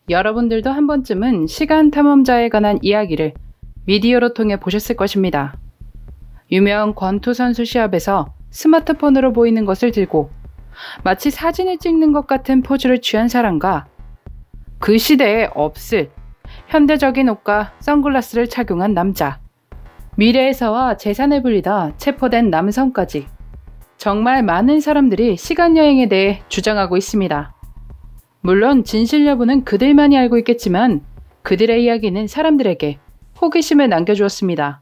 여러분들도 한 번쯤은 시간 탐험자에 관한 이야기를 미디어로 통해 보셨을 것입니다. 유명 권투 선수 시합에서 스마트폰으로 보이는 것을 들고 마치 사진을 찍는 것 같은 포즈를 취한 사람과 그 시대에 없을 현대적인 옷과 선글라스를 착용한 남자, 미래에서와 재산을 불리다 체포된 남성까지 정말 많은 사람들이 시간여행에 대해 주장하고 있습니다. 물론 진실 여부는 그들만이 알고 있겠지만 그들의 이야기는 사람들에게 호기심을 남겨주었습니다.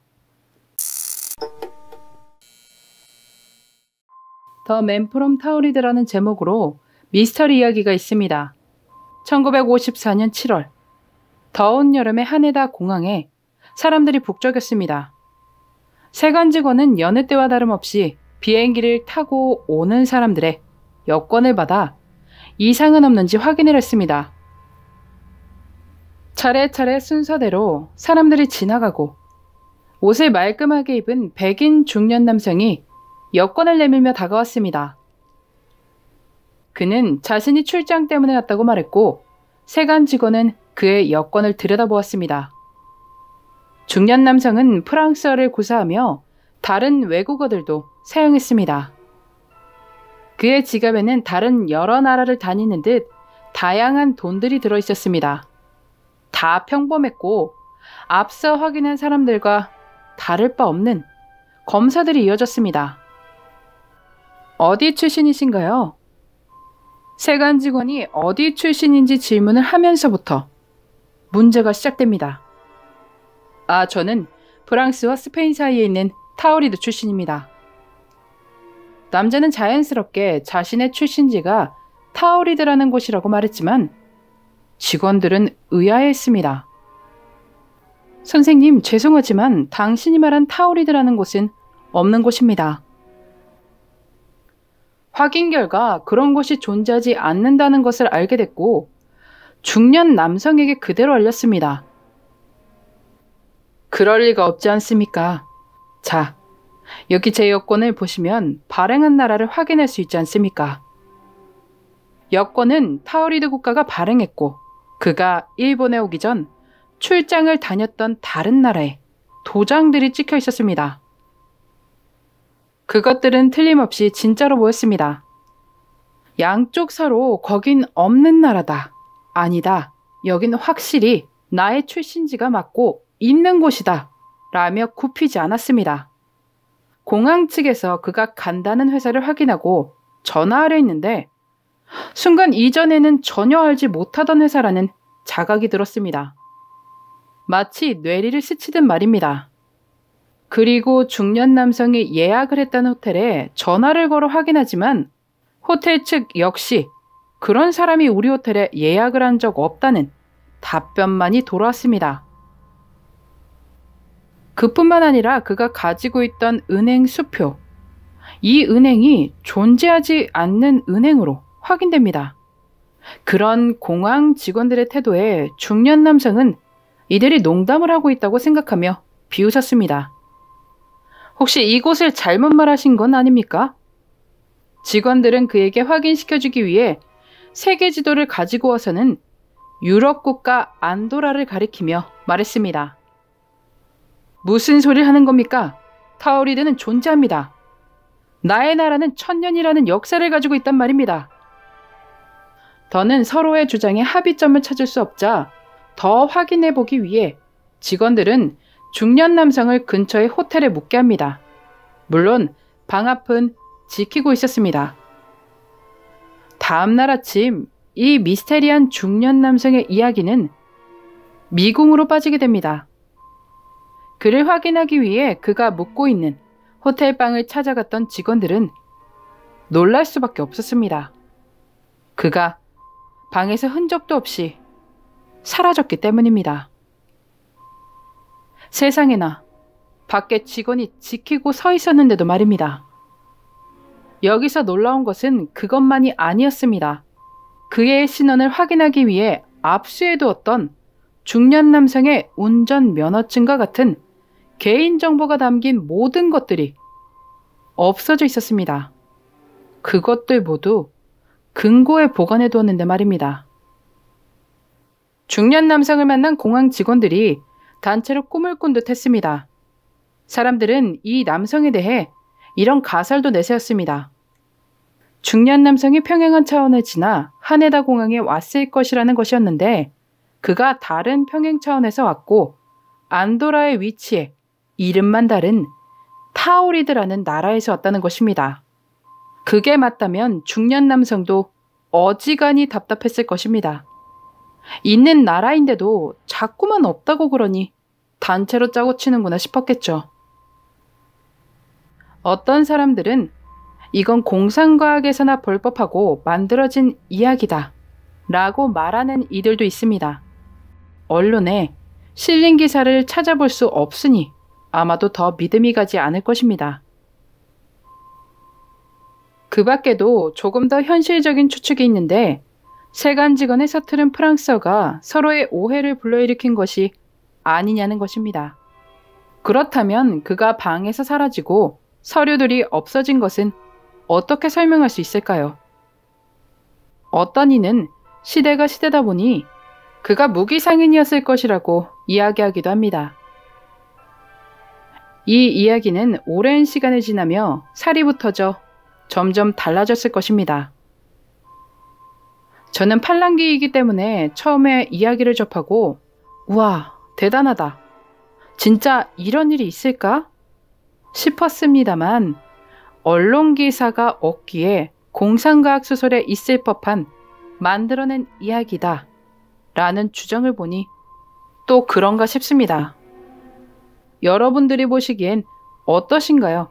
더 맨 프롬 타우리드라는 제목으로 미스터리 이야기가 있습니다. 1954년 7월, 더운 여름의 하네다 공항에 사람들이 북적였습니다. 세관 직원은 여느 때와 다름없이 비행기를 타고 오는 사람들의 여권을 받아 이상은 없는지 확인을 했습니다. 차례차례 순서대로 사람들이 지나가고 옷을 말끔하게 입은 백인 중년 남성이 여권을 내밀며 다가왔습니다. 그는 자신이 출장 때문에 왔다고 말했고 세관 직원은 그의 여권을 들여다보았습니다. 중년 남성은 프랑스어를 구사하며 다른 외국어들도 사용했습니다. 그의 지갑에는 다른 여러 나라를 다니는 듯 다양한 돈들이 들어있었습니다. 다 평범했고 앞서 확인한 사람들과 다를 바 없는 검사들이 이어졌습니다. 어디 출신이신가요? 세관 직원이 어디 출신인지 질문을 하면서부터 문제가 시작됩니다. 저는 프랑스와 스페인 사이에 있는 타우리드 출신입니다. 남자는 자연스럽게 자신의 출신지가 타우리드라는 곳이라고 말했지만 직원들은 의아해했습니다. 선생님, 죄송하지만 당신이 말한 타우리드라는 곳은 없는 곳입니다. 확인 결과 그런 곳이 존재하지 않는다는 것을 알게 됐고 중년 남성에게 그대로 알렸습니다. 그럴 리가 없지 않습니까? 자, 여기 제 여권을 보시면 발행한 나라를 확인할 수 있지 않습니까? 여권은 타우리드 국가가 발행했고 그가 일본에 오기 전 출장을 다녔던 다른 나라에 도장들이 찍혀 있었습니다. 그것들은 틀림없이 진짜로 보였습니다. 양쪽 서로 거긴 없는 나라다. 아니다. 여긴 확실히 나의 출신지가 맞고 있는 곳이다. 라며 굽히지 않았습니다. 공항 측에서 그가 간다는 회사를 확인하고 전화하려 했는데 순간 이전에는 전혀 알지 못하던 회사라는 자각이 들었습니다. 마치 뇌리를 스치듯 말입니다. 그리고 중년 남성이 예약을 했다는 호텔에 전화를 걸어 확인하지만 호텔 측 역시 그런 사람이 우리 호텔에 예약을 한 적 없다는 답변만이 돌아왔습니다. 그뿐만 아니라 그가 가지고 있던 은행 수표, 이 은행이 존재하지 않는 은행으로 확인됩니다. 그런 공항 직원들의 태도에 중년 남성은 이들이 농담을 하고 있다고 생각하며 비웃었습니다. 혹시 이곳을 잘못 말하신 건 아닙니까? 직원들은 그에게 확인시켜주기 위해 세계 지도를 가지고 와서는 유럽 국가 안도라를 가리키며 말했습니다. 무슨 소리를 하는 겁니까? 타우리드는 존재합니다. 나의 나라는 1000년이라는 역사를 가지고 있단 말입니다. 더는 서로의 주장에 합의점을 찾을 수 없자 더 확인해보기 위해 직원들은 중년 남성을 근처의 호텔에 묵게 합니다. 물론 방 앞은 지키고 있었습니다. 다음날 아침 이 미스테리한 중년 남성의 이야기는 미궁으로 빠지게 됩니다. 그를 확인하기 위해 그가 묵고 있는 호텔방을 찾아갔던 직원들은 놀랄 수밖에 없었습니다. 그가 방에서 흔적도 없이 사라졌기 때문입니다. 세상에나, 밖에 직원이 지키고 서 있었는데도 말입니다. 여기서 놀라운 것은 그것만이 아니었습니다. 그의 신원을 확인하기 위해 압수해두었던 중년 남성의 운전면허증과 같은 개인정보가 담긴 모든 것들이 없어져 있었습니다. 그것들 모두 금고에 보관해두었는데 말입니다. 중년 남성을 만난 공항 직원들이 단체로 꿈을 꾼 듯 했습니다. 사람들은 이 남성에 대해 이런 가설도 내세웠습니다. 중년 남성이 평행한 차원을 지나 하네다 공항에 왔을 것이라는 것이었는데 그가 다른 평행 차원에서 왔고 안도라의 위치에 이름만 다른 타오리드라는 나라에서 왔다는 것입니다. 그게 맞다면 중년 남성도 어지간히 답답했을 것입니다. 있는 나라인데도 자꾸만 없다고 그러니 단체로 짜고 치는구나 싶었겠죠. 어떤 사람들은 이건 공상과학에서나 볼 법하고 만들어진 이야기다 라고 말하는 이들도 있습니다. 언론에 실린 기사를 찾아볼 수 없으니 아마도 더 믿음이 가지 않을 것입니다. 그 밖에도 조금 더 현실적인 추측이 있는데 세관 직원의 서투른 프랑스어가 서로의 오해를 불러일으킨 것이 아니냐는 것입니다. 그렇다면 그가 방에서 사라지고 서류들이 없어진 것은 어떻게 설명할 수 있을까요? 어떤 이는 시대가 시대다 보니 그가 무기상인이었을 것이라고 이야기하기도 합니다. 이 이야기는 오랜 시간을 지나며 살이 붙어져 점점 달라졌을 것입니다. 저는 팔랑귀이기 때문에 처음에 이야기를 접하고 우와, 대단하다. 진짜 이런 일이 있을까? 싶었습니다만 언론 기사가 없기에 공상과학 소설에 있을 법한 만들어낸 이야기다 라는 주장을 보니 또 그런가 싶습니다. 여러분들이 보시기엔 어떠신가요?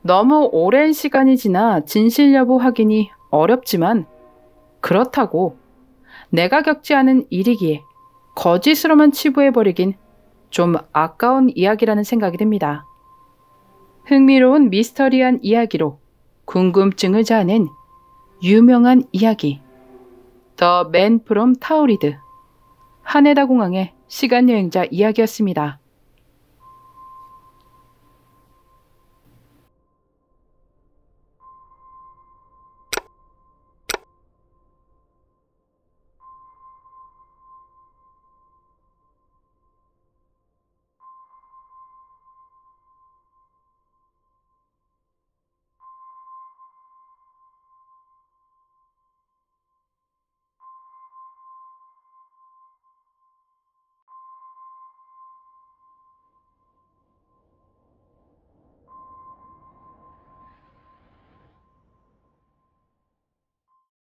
너무 오랜 시간이 지나 진실 여부 확인이 어렵지만 그렇다고 내가 겪지 않은 일이기에 거짓으로만 치부해버리긴 좀 아까운 이야기라는 생각이 듭니다. 흥미로운 미스터리한 이야기로 궁금증을 자아낸 유명한 이야기 The Man from Tauride 하네다 공항의 시간여행자 이야기였습니다.